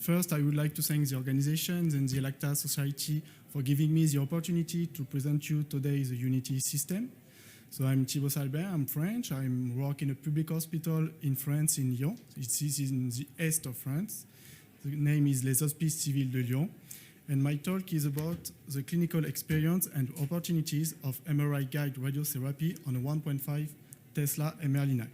First, I would like to thank the organizations and the ELEKTA Society for giving me the opportunity to present you today the Unity system. So I'm Thibaud Salbaing, I'm French. I work in a public hospital in France, in Lyon. It is in the east of France. The name is Les Hospices Civils de Lyon. And my talk is about the clinical experience and opportunities of MRI-guided radiotherapy on a 1.5 Tesla MR-linac.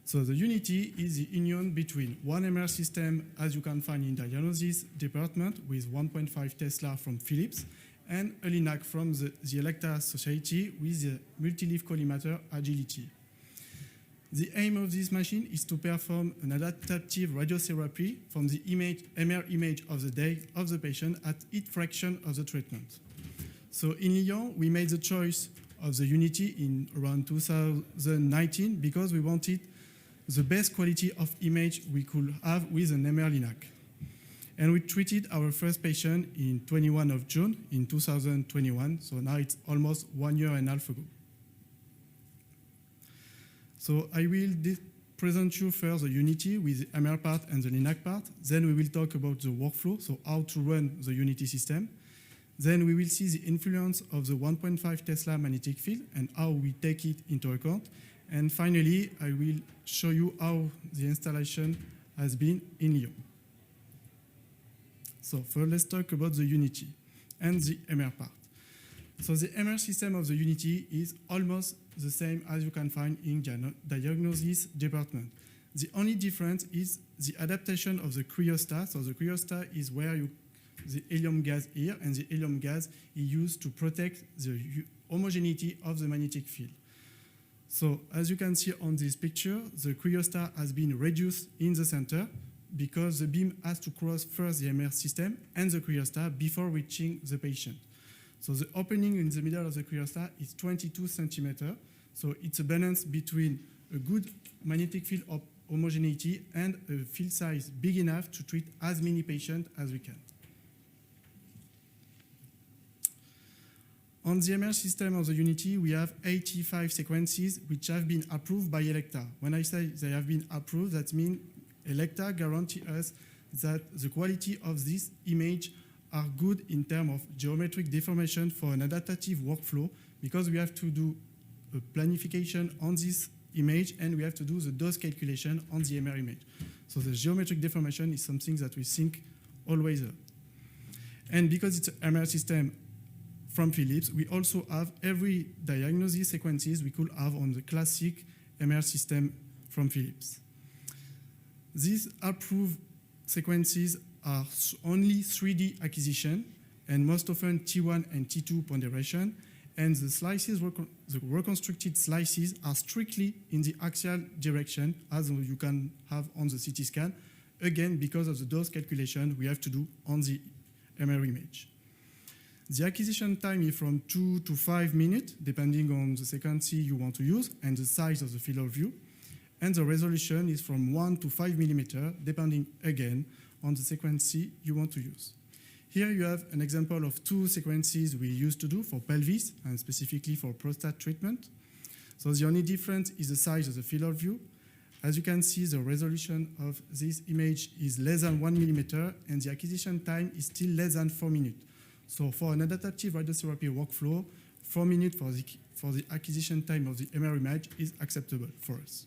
So the Unity is the union between one MR system, as you can find in diagnosis department, with 1.5 Tesla from Philips, and a linac from the ELEKTA Society with the multi-leaf collimator agility. The aim of this machine is to perform an adaptive radiotherapy from the MR image of the day of the patient at each fraction of the treatment. So in Lyon, we made the choice of the Unity in around 2019 because we wanted the best quality of image we could have with an MR-linac. And we treated our first patient in 21 of June in 2021, so now it's almost 1 year and a half ago. So I will present you first the Unity with the MR part and the linac part. Then we will talk about the workflow, so how to run the Unity system. Then we will see the influence of the 1.5 Tesla magnetic field and how we take it into account. And finally, I will show you how the installation has been in Lyon. So first, let's talk about the Unity and the MR part. So the MR system of the Unity is almost the same as you can find in diagnosis department. The only difference is the adaptation of the cryostat. So the cryostat is where the helium gas here, and the helium gas is used to protect the homogeneity of the magnetic field. So as you can see on this picture, the cryostat has been reduced in the center because the beam has to cross first the MR system and the cryostat before reaching the patient. So the opening in the middle of the cryostat is 22 centimeters. So it's a balance between a good magnetic field of homogeneity and a field size big enough to treat as many patients as we can. On the MR system of the Unity, we have 85 sequences which have been approved by ELEKTA. When I say they have been approved, that means ELEKTA guarantees us that the quality of this image are good in terms of geometric deformation for an adaptive workflow, because we have to do a planification on this image and we have to do the dose calculation on the MR image. So the geometric deformation is something that we think always of. And because it's an MR system from Philips, we also have every diagnosis sequences we could have on the classic MR system from Philips. These approved sequences are only 3D acquisition and most often T1 and T2 ponderation, and the slices, the reconstructed slices are strictly in the axial direction as you can have on the CT scan, again because of the dose calculation we have to do on the MR image. The acquisition time is from 2 to 5 minutes, depending on the sequencing you want to use and the size of the field of view. And the resolution is from 1 to 5 millimeters, depending again on the sequencing you want to use. Here you have an example of two sequences we used to do for pelvis and specifically for prostate treatment. So the only difference is the size of the field of view. As you can see, the resolution of this image is less than 1 millimeter and the acquisition time is still less than 4 minutes. So for an adaptive radiotherapy workflow, 4 minutes for the acquisition time of the MR image is acceptable for us.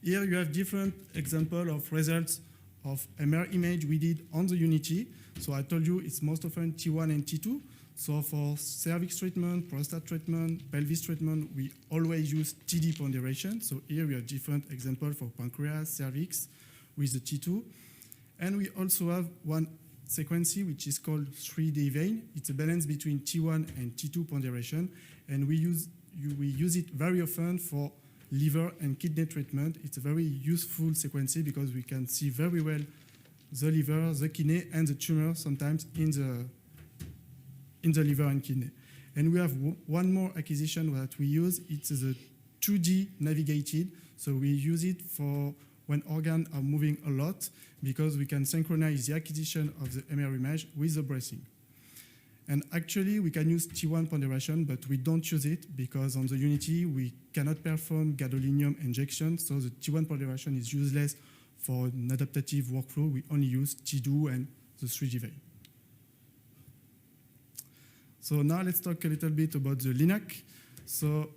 Here you have different examples of results of MR image we did on the Unity. So I told you it's most often T1 and T2. So for cervix treatment, prostate treatment, pelvis treatment, we always use TD ponderation. So here we have different examples for pancreas, cervix with the T2. And we also have one sequence which is called 3D vein. It's a balance between T1 and T2 ponderation, and we use it very often for liver and kidney treatment. It's a very useful sequence because we can see very well the liver, the kidney, and the tumor sometimes in the liver and kidney. And we have one more acquisition that we use. It's the 2D navigated. So we use it for when organs are moving a lot because we can synchronize the acquisition of the MR image with the bracing. And actually, we can use T1 ponderation, but we don't use it because on the Unity, we cannot perform gadolinium injection, so the T1 ponderation is useless for an adaptive workflow. We only use T2 and the 3D vein. So now let's talk a little bit about the LINAC. So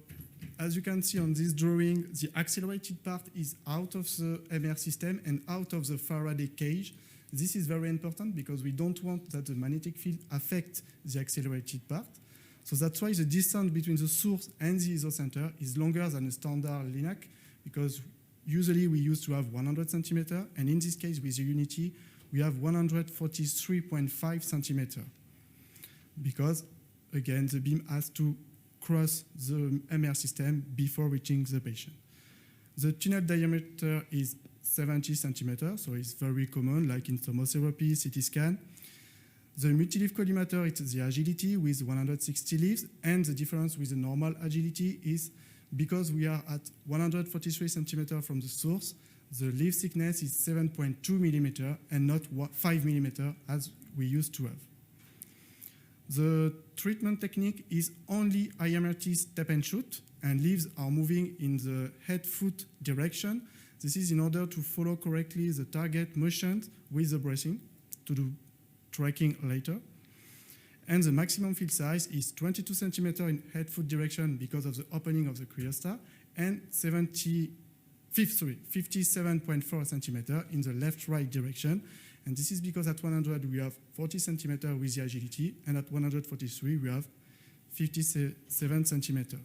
as you can see on this drawing, the accelerated part is out of the MR system and out of the Faraday cage. This is very important because we don't want that the magnetic field affect the accelerated part. So that's why the distance between the source and the isocenter is longer than a standard LINAC, because usually we used to have 100 centimeter, and in this case with the Unity, we have 143.5 centimeter. Because, again, the beam has to cross the MR system before reaching the patient. The tunnel diameter is 70 centimeters, so it's very common, like in thermotherapy, CT scan. The multi-leaf collimator is the agility with 160 leaves, and the difference with the normal agility is because we are at 143 centimeters from the source, the leaf thickness is 7.2 millimeter and not 5 millimeter as we used to have. The treatment technique is only IMRT step and shoot, and leaves are moving in the head-foot direction. This is in order to follow correctly the target motions with the bracing to do tracking later. And the maximum field size is 22 centimeters in head-foot direction because of the opening of the cryostat, and 57.4 centimeters in the left-right direction. And this is because at 100 we have 40 centimeters with the agility, and at 143 we have 57 centimeters.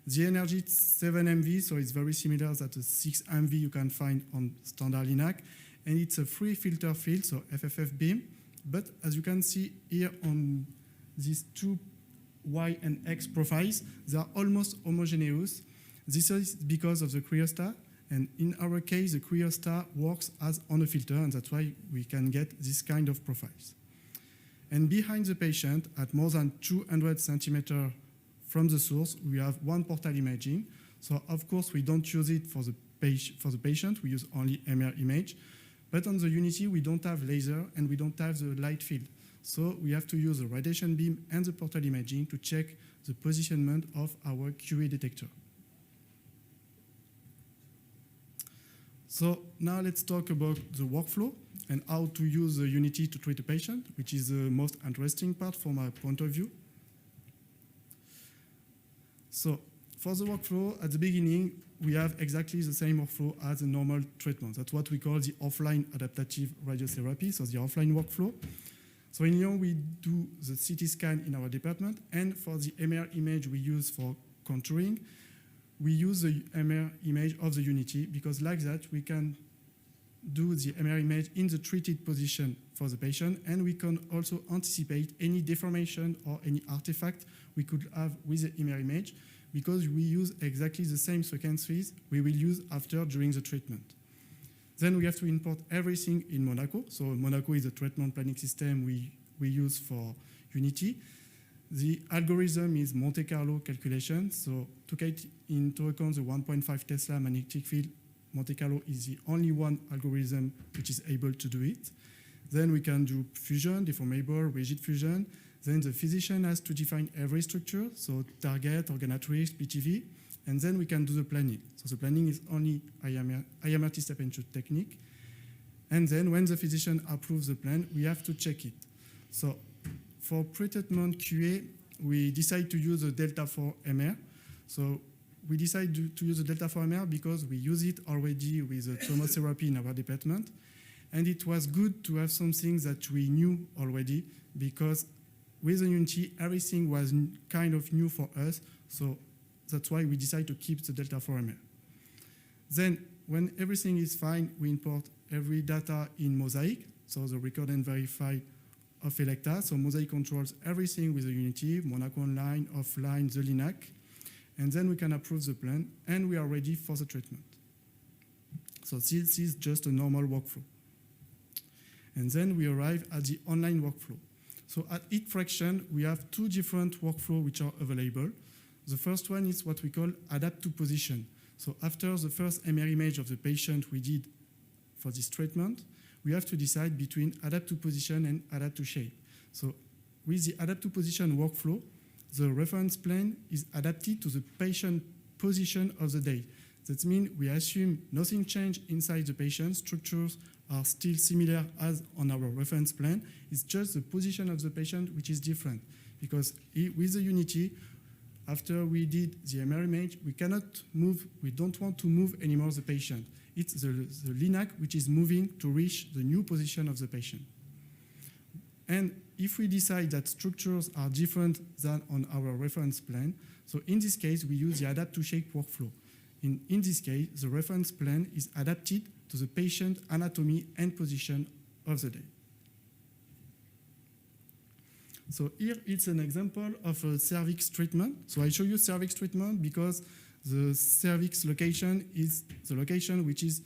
The energy is 7 MV, so it's very similar to the 6 MV you can find on standard LINAC, and it's a free filter field, so FFF beam. But as you can see here on these two Y and X profiles, they are almost homogeneous. This is because of the cryostat, and in our case, the cryostat works as on a filter, and that's why we can get this kind of profiles. And behind the patient, at more than 200 centimeters from the source, we have one portal imaging. So of course, we don't use it for the patient, we use only MR image. But on the Unity, we don't have laser and we don't have the light field. So we have to use the radiation beam and the portal imaging to check the positionment of our QA detector. So now let's talk about the workflow and how to use the Unity to treat a patient, which is the most interesting part from my point of view. So for the workflow, at the beginning, we have exactly the same workflow as a normal treatment. That's what we call the offline adaptive radiotherapy, so the offline workflow. So in Lyon, we do the CT scan in our department, and for the MR image we use for contouring, we use the MR image of the Unity, because like that, we can do the MR image in the treated position for the patient, and we can also anticipate any deformation or any artifact we could have with the MR image, because we use exactly the same sequences we will use during the treatment. Then we have to import everything in Monaco. So Monaco is a treatment planning system we use for Unity. The algorithm is Monte Carlo calculation. So to take into account the 1.5 Tesla magnetic field, Monte Carlo is the only one algorithm which is able to do it. Then we can do fusion, deformable, rigid fusion. Then the physician has to define every structure, so target, organatrix, PTV, and then we can do the planning. So the planning is only IMRT step and shoot technique. And then when the physician approves the plan, we have to check it. So for pre-treatment QA, we decide to use the Delta-4 MR. So we decide to use the Delta-4 MR because we use it already with the thermotherapy in our department. And it was good to have something that we knew already, because with the Unity, everything was kind of new for us, so that's why we decided to keep the Delta-4 MR. Then, when everything is fine, we import every data in Mosaic, so the record and verify of ELEKTA. So Mosaic controls everything with the Unity, Monaco online, offline, the LINAC, and then we can approve the plan, and we are ready for the treatment. So this is just a normal workflow. And then we arrive at the online workflow. So at each fraction, we have two different workflows which are available. The first one is what we call adapt to position. So after the first MR image of the patient we did for this treatment, we have to decide between adapt to position and adapt to shape. So with the adapt to position workflow, the reference plane is adapted to the patient position of the day. That means we assume nothing changed inside the patient. Structures are still similar as on our reference plane. It's just the position of the patient which is different. Because with the Unity, after we did the MR image, we cannot move, we don't want to move anymore the patient. It's the LINAC which is moving to reach the new position of the patient. And if we decide that structures are different than on our reference plane, so in this case, we use the adapt to shape workflow. In this case, the reference plane is adapted to the patient anatomy and position of the day. So here it's an example of a cervix treatment. So I show you cervix treatment because the cervix location is the location which is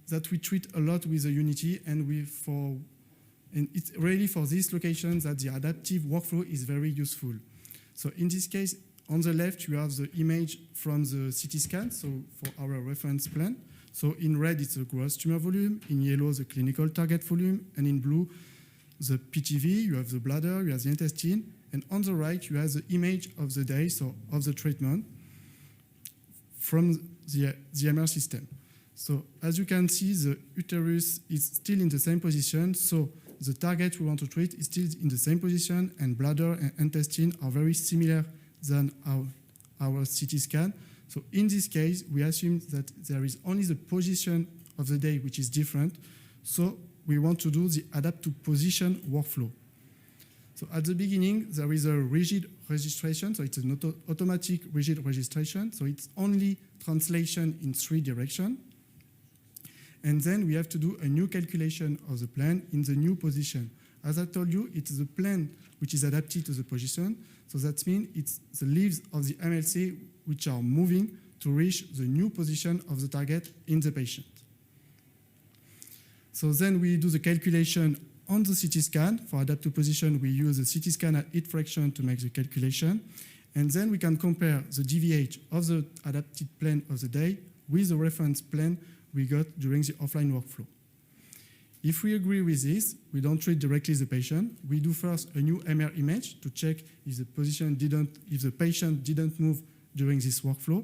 that we treat a lot with the Unity, and it's really for this location that the adaptive workflow is very useful. So in this case, on the left, you have the image from the CT scan, so for our reference plane. So in red, it's the gross tumor volume. In yellow, the clinical target volume. And in blue, the PTV. You have the bladder, you have the intestine. And on the right, you have the image of the day, so of the treatment from the MR system. So as you can see, the uterus is still in the same position. So the target we want to treat is still in the same position, and bladder and intestine are very similar than our CT scan. So in this case, we assume that there is only the position of the day which is different. So we want to do the adapt to position workflow. So at the beginning, there is a rigid registration. So it's an automatic rigid registration. So it's only translation in 3 directions. And then we have to do a new calculation of the plane in the new position. As I told you, it's the plane which is adapted to the position. So that means it's the leaves of the MLC which are moving to reach the new position of the target in the patient. So then we do the calculation on the CT scan. For adaptive position, we use the CT scan at hit fraction to make the calculation. And then we can compare the DVH of the adapted plane of the day with the reference plane we got during the offline workflow. If we agree with this, we don't treat directly the patient. We do first a new MR image to check if the patient didn't move during this workflow.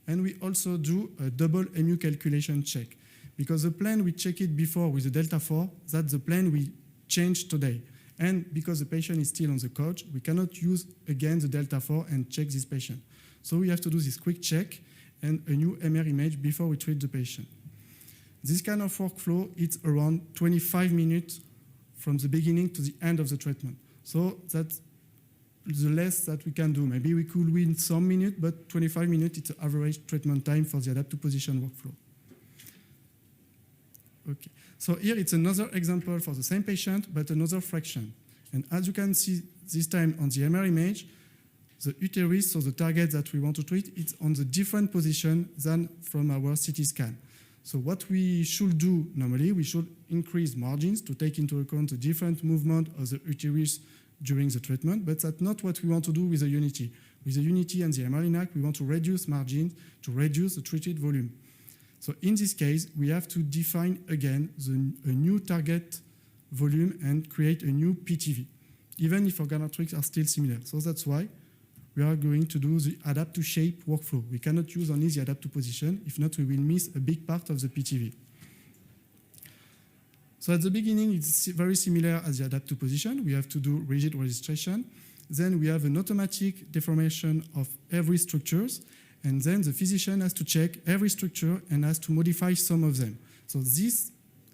And we also do a double MU calculation check. Because the plane we checked it before with the delta 4, that's the plane we changed today. And because the patient is still on the couch, we cannot use again the delta 4 and check this patient. So we have to do this quick check and a new MR image before we treat the patient. This kind of workflow, it's around 25 minutes from the beginning to the end of the treatment. So that's the less that we can do. Maybe we could win some minutes, but 25 minutes, it's the average treatment time for the adaptive position workflow. Okay, so here it's another example for the same patient, but another fraction. And as you can see this time on the MR image, the uterus, so the target that we want to treat, it's on the different position than from our CT scan. So what we should do normally, we should increase margins to take into account the different movement of the uterus during the treatment, but that's not what we want to do with the Unity. With the Unity and the MR-linac, we want to reduce margins to reduce the treated volume. So in this case, we have to define again a new target volume and create a new PTV, even if organometrics are still similar. So that's why we are going to do the adapt to shape workflow. We cannot use only the adapt to position. If not, we will miss a big part of the PTV. So at the beginning, it's very similar as the adapt to position. We have to do rigid registration. Then we have an automatic deformation of every structures. And then the physician has to check every structure and has to modify some of them. So this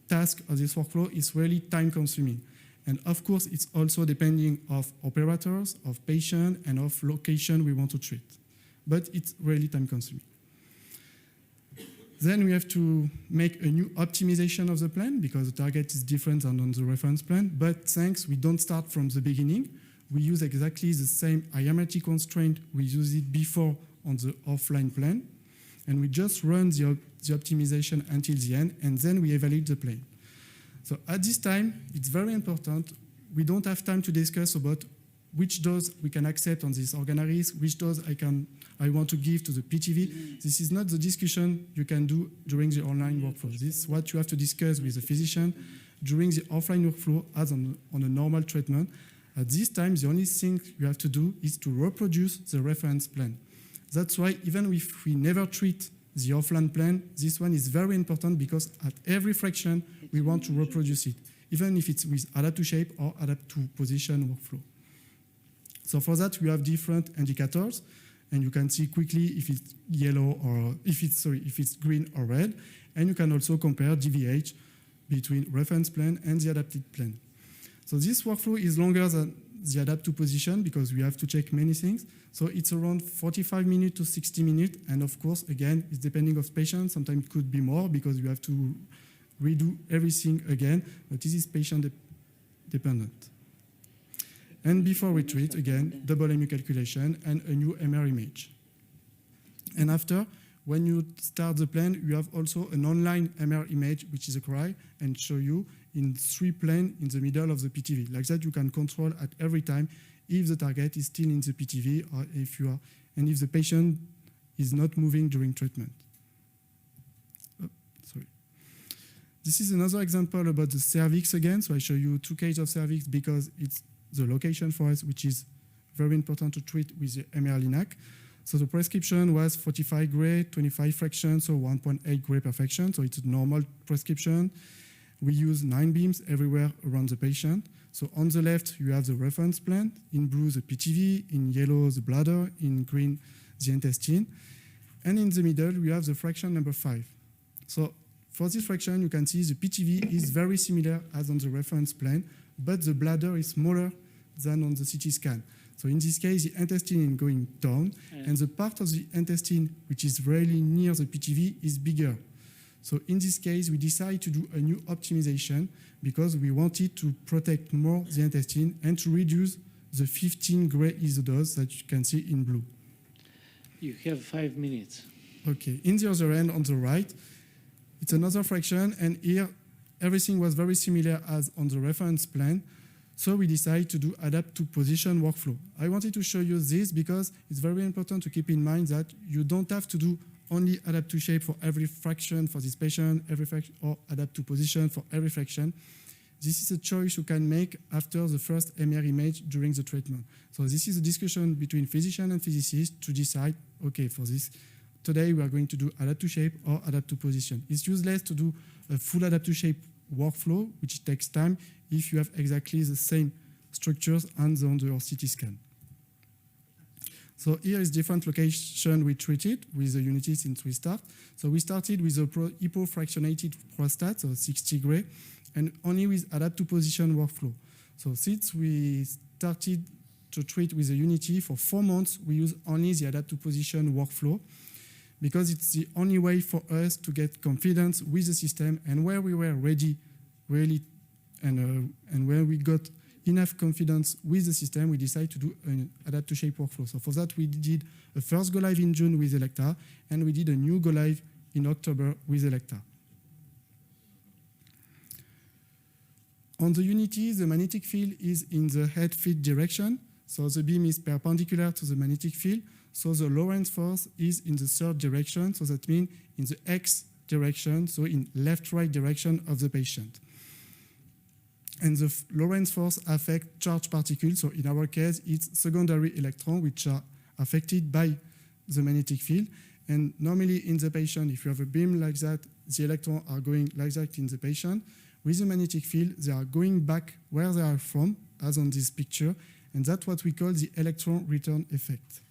task of this workflow is really time consuming. And of course, it's also depending of operators, of patient, and of location we want to treat. But it's really time consuming. Then we have to make a new optimization of the plan because the target is different than on the reference plan. But thanks, we don't start from the beginning. We use exactly the same IMRT constraint we used it before on the offline plan. And we just run the optimization until the end, and then we evaluate the plane. So at this time, it's very important. We don't have time to discuss about which dose we can accept on this organometrics, which dose I want to give to the PTV. This is not the discussion you can do during the online workflow. This is what you have to discuss with the physician during the offline workflow as on a normal treatment. At this time, the only thing you have to do is to reproduce the reference plane. That's why even if we never treat the offline plane, this one is very important because at every fraction, we want to reproduce it, even if it's with adapt to shape or adapt to position workflow. So for that, we have different indicators, and you can see quickly if it's yellow or if it's green or red, and you can also compare DVH between reference plane and the adapted plane. So this workflow is longer than the adapt to position because we have to check many things. So it's around 45 minutes to 60 minutes, and of course, again, it's depending on patient. Sometimes it could be more because you have to redo everything again, but this is patient dependent. And before we treat, again, double MU calculation and a new MR image. And after, when you start the plan, you have also an online MR image, which is a CRI, and show you in 3 planes in the middle of the PTV. Like that, you can control at every time if the target is still in the PTV or if you are, and if the patient is not moving during treatment. Oh, sorry. This is another example about the cervix again. So I show you 2 cases of cervix because it's the location for us, which is very important to treat with the MR-linac. So the prescription was 45 gray, 25 fractions, so 1.8 gray per fraction. So it's a normal prescription. We use 9 beams everywhere around the patient. So on the left, you have the reference plane. In blue, the PTV. In yellow, the bladder. In green, the intestine. And in the middle, we have the fraction number 5. So for this fraction, you can see the PTV is very similar as on the reference plane, but the bladder is smaller than on the CT scan. So in this case, the intestine is going down, and the part of the intestine which is really near the PTV is bigger. So in this case, we decide to do a new optimization because we wanted to protect more the intestine and to reduce the 15 gray isodose that you can see in blue. You have 5 minutes. Okay, in the other end on the right, it's another fraction, and here everything was very similar as on the reference plane. So we decided to do adapt to position workflow. I wanted to show you this because it's very important to keep in mind that you don't have to do only adapt to shape for every fraction for this patient, or adapt to position for every fraction. This is a choice you can make after the first MR image during the treatment. So this is a discussion between physician and physicist to decide, okay, for this, today we are going to do adapt to shape or adapt to position. It's useless to do a full adapt to shape workflow, which takes time if you have exactly the same structures as on your CT scan. So here is different location we treated with the Unity since we start. So we started with a hypofractionated prostate, so 60 gray, and only with adapt to position workflow. So since we started to treat with the Unity for 4 months, we use only the adapt to position workflow because it's the only way for us to get confidence with the system, and where we were ready, really, and where we got enough confidence with the system, we decided to do an adapt to shape workflow. So for that, we did a first go live in June with ELEKTA, and we did a new go live in October with ELEKTA. On the Unity, the magnetic field is in the head feet direction. So the beam is perpendicular to the magnetic field. So the Lorentz force is in the 3rd direction. So that means in the X direction, so in left-right direction of the patient. And the Lorentz force affects charged particles. So in our case, it's secondary electrons which are affected by the magnetic field. And normally in the patient, if you have a beam like that, the electrons are going like that in the patient. With the magnetic field, they are going back where they are from, as on this picture. And that's what we call the electron return effect.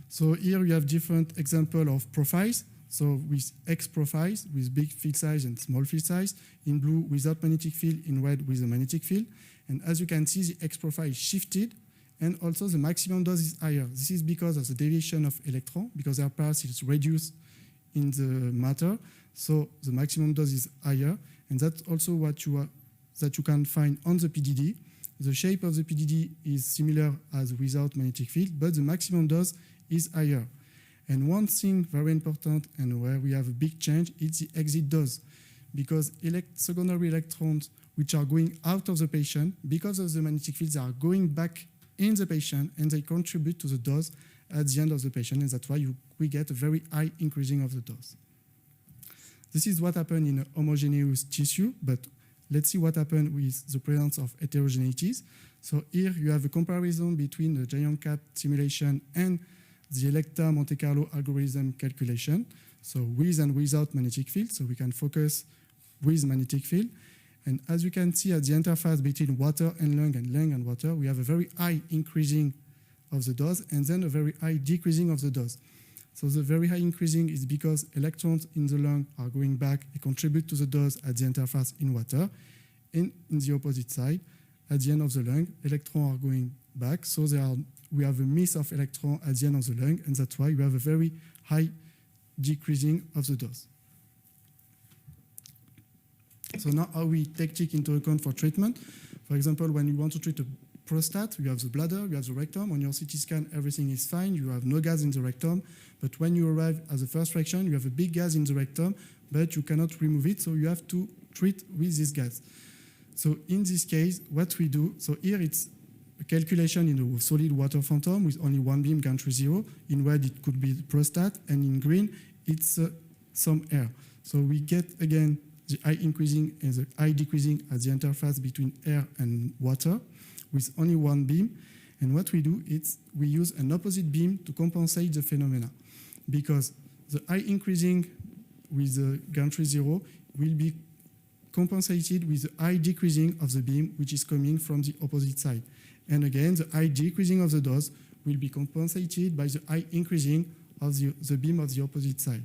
So here you have different examples of profiles. So with X profiles, with big field size and small field size, in blue without magnetic field, in red with a magnetic field. And as you can see, the X profile is shifted, and also the maximum dose is higher. This is because of the deviation of electron, because their pulse is reduced in the matter, so the maximum dose is higher, and that's also what you can find on the PDD. The shape of the PDD is similar as without magnetic field, but the maximum dose is higher. And one thing very important and where we have a big change is the exit dose, because secondary electrons which are going out of the patient, because of the magnetic field, they are going back in the patient and they contribute to the dose at the end of the patient, and that's why we get a very high increasing of the dose. This is what happened in a homogeneous tissue, but let's see what happened with the presence of heterogeneities. So here you have a comparison between the giant cat simulation and the ELEKTA Monte Carlo algorithm calculation, so with and without magnetic field, so we can focus with magnetic field. And as you can see at the interface between water and lung and water, we have a very high increasing of the dose and then a very high decreasing of the dose. So the very high increasing is because electrons in the lung are going back and contribute to the dose at the interface in water. And in the opposite side, at the end of the lung, electrons are going back, so we have a miss of electrons at the end of the lung, and that's why we have a very high decreasing of the dose. So now how we take into account for treatment. For example, when you want to treat a prostate, you have the bladder, you have the rectum. On your CT scan, everything is fine. You have no gas in the rectum. But when you arrive at the first fraction, you have a big gas in the rectum, but you cannot remove it, so you have to treat with this gas. So in this case, what we do, so here it's a calculation in a solid water phantom with only one beam, gantry 0. In red, it could be the prostate, and in green, it's some air. So we get, again, the high increasing and the high decreasing at the interface between air and water with only one beam. And what we do is we use an opposite beam to compensate the phenomena, because the high increasing with the gantry 0 will be compensated with the high decreasing of the beam, which is coming from the opposite side. And again, the high decreasing of the dose will be compensated by the high increasing of the beam of the opposite side.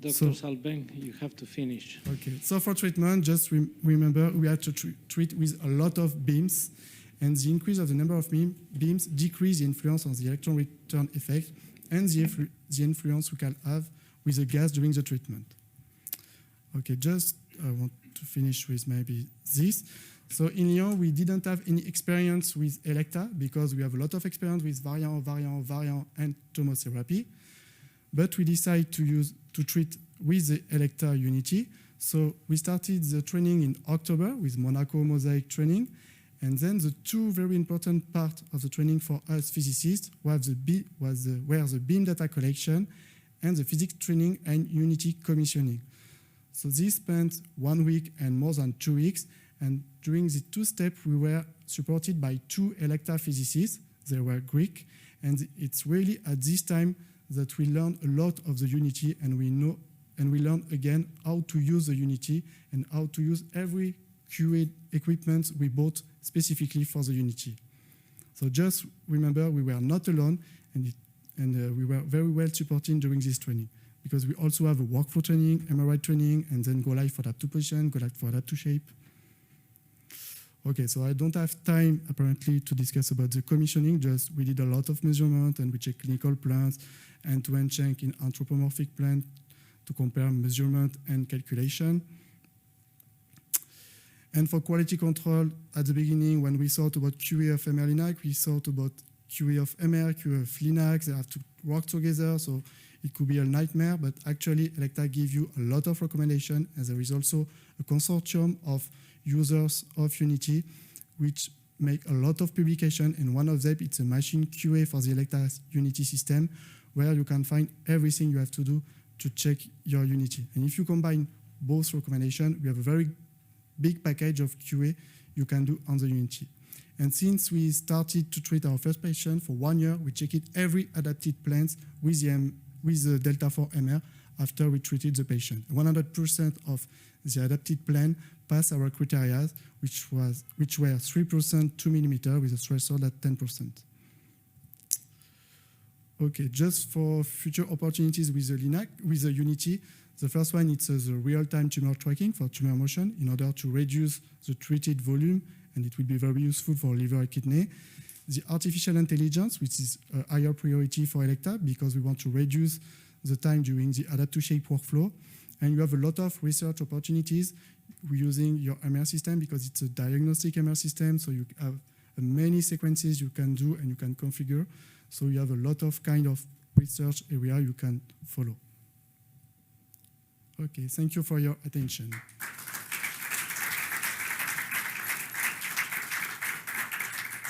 Dr. Salbaing, you have to finish. Okay, so for treatment, just remember we have to treat with a lot of beams, and the increase of the number of beams decrease the influence on the electron return effect and the influence we can have with the gas during the treatment. Okay, just I want to finish with maybe this. So in Lyon, we didn't have any experience with ELEKTA because we have a lot of experience with variant, and tomotherapy. But we decided to treat with the ELEKTA Unity. So we started the training in October with Monaco Mosaic training. And then the two very important parts of the training for us physicists were the beam data collection and the physics training and Unity commissioning. So this spent 1 week and more than 2 weeks. And during the two steps, we were supported by two ELEKTA physicists. They were Greek. And it's really at this time that we learned a lot of the Unity, and we learned again how to use the Unity and how to use every QA equipment we bought specifically for the Unity. So just remember, we were not alone, and we were very well supported during this training, because we also have a workflow training, MRI training, and then go live for adapt to position, go live for adapt to shape. Okay, so I don't have time apparently to discuss about the commissioning, just we did a lot of measurement and we checked clinical plans, end-to-end check in anthropomorphic plan to compare measurement and calculation. And for quality control, at the beginning, when we thought about QA of MR-linac, we thought about QA of MR, QA of linac, they have to work together, so it could be a nightmare, but actually ELEKTA gives you a lot of recommendations, and there is also a consortium of users of Unity, which make a lot of publication, and one of them, it's a machine QA for the ELEKTA Unity system, where you can find everything you have to do to check your Unity. And if you combine both recommendations, we have a very big package of QA you can do on the Unity. And since we started to treat our first patient for 1 year, we checked every adapted plans with the Delta 4 MR after we treated the patient. 100% of the adapted plan passed our criteria, which were 3% 2 millimeter with a threshold at 10%. Okay, just for future opportunities with the Unity, the first one is the real-time tumor tracking for tumor motion in order to reduce the treated volume, and it will be very useful for liver and kidney. The artificial intelligence, which is a higher priority for ELEKTA because we want to reduce the time during the adapt to shape workflow. And you have a lot of research opportunities using your MR system because it's a diagnostic MR system, so you have many sequences you can do and you can configure. So you have a lot of kind of research area you can follow. Okay, thank you for your attention.